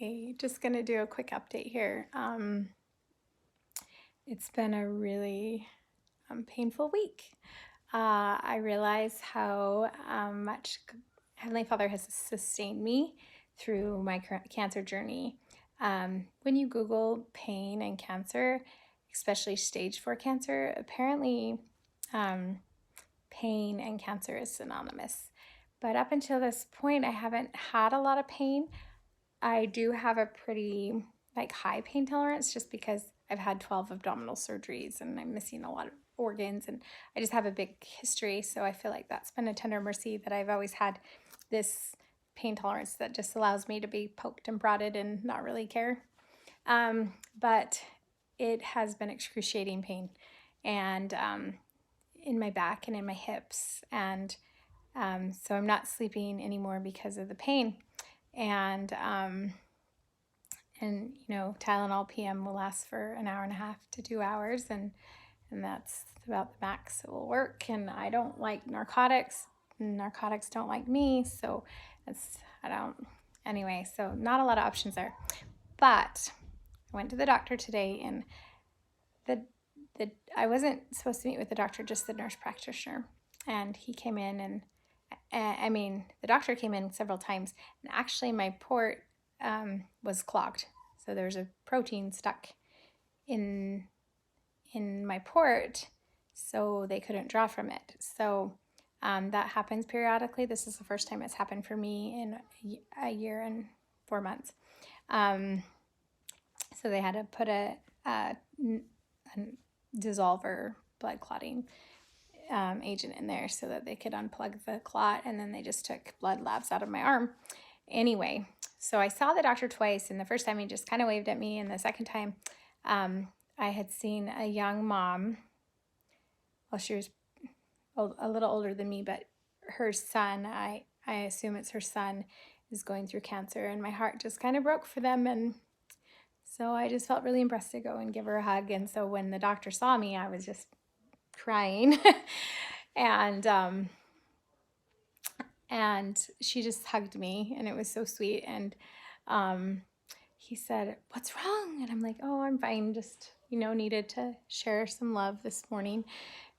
Hey, just gonna do a quick update here. It's been a really painful week. I realize how much Heavenly Father has sustained me through my current cancer journey. When you Google pain and cancer, especially stage 4 cancer, apparently um, pain and cancer is synonymous. But up until this point, I haven't had a lot of pain. I do have a pretty high pain tolerance just because I've had 12 abdominal surgeries and I'm missing a lot of organs, and I just have a big history. So I feel like that's been a tender mercy that I've always had this pain tolerance that just allows me to be poked and prodded and not really care. But it has been excruciating pain, and in my back and in my hips. And so I'm not sleeping anymore because of the pain. And Tylenol PM will last for an hour and a half to 2 hours, and that's about the max it will work. And I don't like narcotics. Narcotics don't like me, so I don't. Anyway, so not a lot of options there. But I went to the doctor today, and I wasn't supposed to meet with the doctor, just the nurse practitioner, and he came in and. The doctor came in several times, and actually my port was clogged. So there's a protein stuck in my port, so they couldn't draw from it. So that happens periodically. This is the first time it's happened for me in a year and 4 months. So they had to put a dissolver, blood clotting agent in there so that they could unplug the clot, and then they just took blood labs out of my arm. Anyway, so I saw the doctor twice, and the first time he just kind of waved at me, and the second time I had seen a young mom. Well, she was a little older than me, but her son, I assume it's her son, is going through cancer, and my heart just kind of broke for them. And so I just felt really impressed to go and give her a hug. And so when the doctor saw me, I was just crying. and she just hugged me, and it was so sweet. And he said, "What's wrong?" And I'm like, "Oh, I'm fine. Just, needed to share some love this morning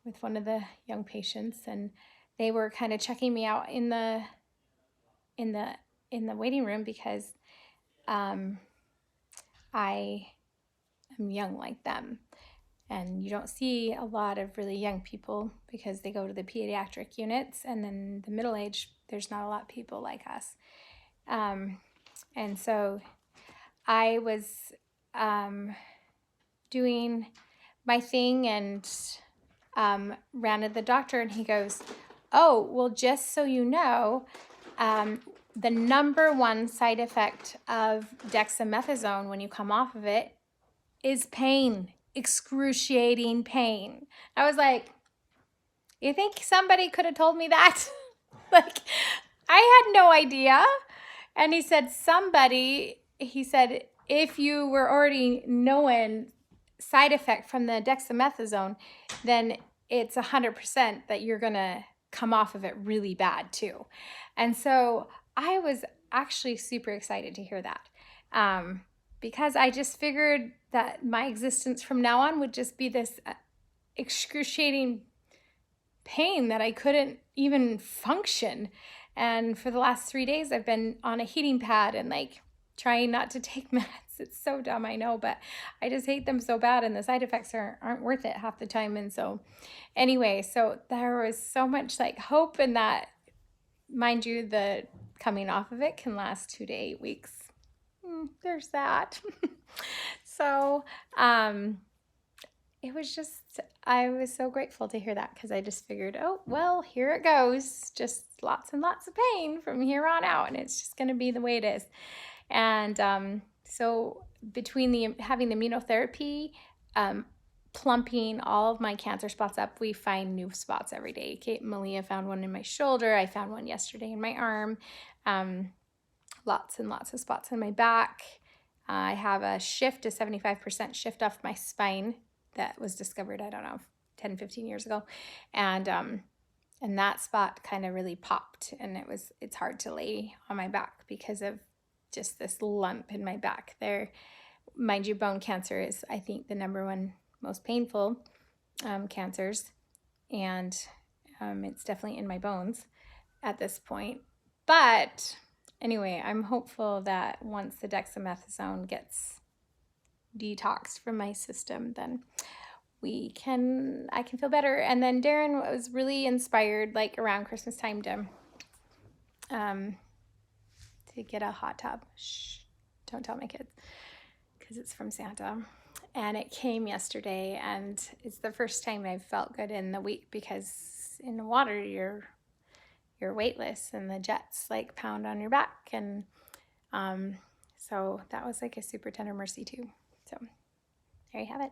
with one of the young patients." And they were kind of checking me out in the waiting room because I am young like them. And you don't see a lot of really young people because they go to the pediatric units, and then the middle age, there's not a lot of people like us. And so I was doing my thing and ran to the doctor, and he goes, "Oh, well, just so you know, the number one side effect of dexamethasone when you come off of it is pain. Excruciating pain." I was like, "You think somebody could have told me that?" Like, I had no idea. And he said, if you were already knowing side effect from the dexamethasone, then it's 100% that you're going to come off of it really bad too. And so I was actually super excited to hear that. Because I just figured that my existence from now on would just be this excruciating pain that I couldn't even function. And for the last 3 days, I've been on a heating pad and trying not to take meds. It's so dumb, I know, but I just hate them so bad, and the side effects aren't worth it half the time. And so anyway, so there was so much hope in that. Mind you, the coming off of it can last 2 to 8 weeks. There's that. So it was just, I was so grateful to hear that, because I just figured, oh, well, here it goes. Just lots and lots of pain from here on out, and it's just going to be the way it is. And so between having the immunotherapy, plumping all of my cancer spots up, we find new spots every day. Malia found one in my shoulder. I found one yesterday in my arm. Lots and lots of spots on my back. I have a 75% shift off my spine that was discovered, I don't know, 10, 15 years ago. And that spot kind of really popped, and it's hard to lay on my back because of just this lump in my back there. Mind you, bone cancer is, I think, the number one most painful cancers, and it's definitely in my bones at this point. But anyway, I'm hopeful that once the dexamethasone gets detoxed from my system, then I can feel better. And then Darren was really inspired, like around Christmas time, to get a hot tub. Shh, don't tell my kids, because it's from Santa. And it came yesterday, and it's the first time I've felt good in the week, because in the water you're weightless and the jets like pound on your back, and so that was like a super tender mercy too. So there you have it.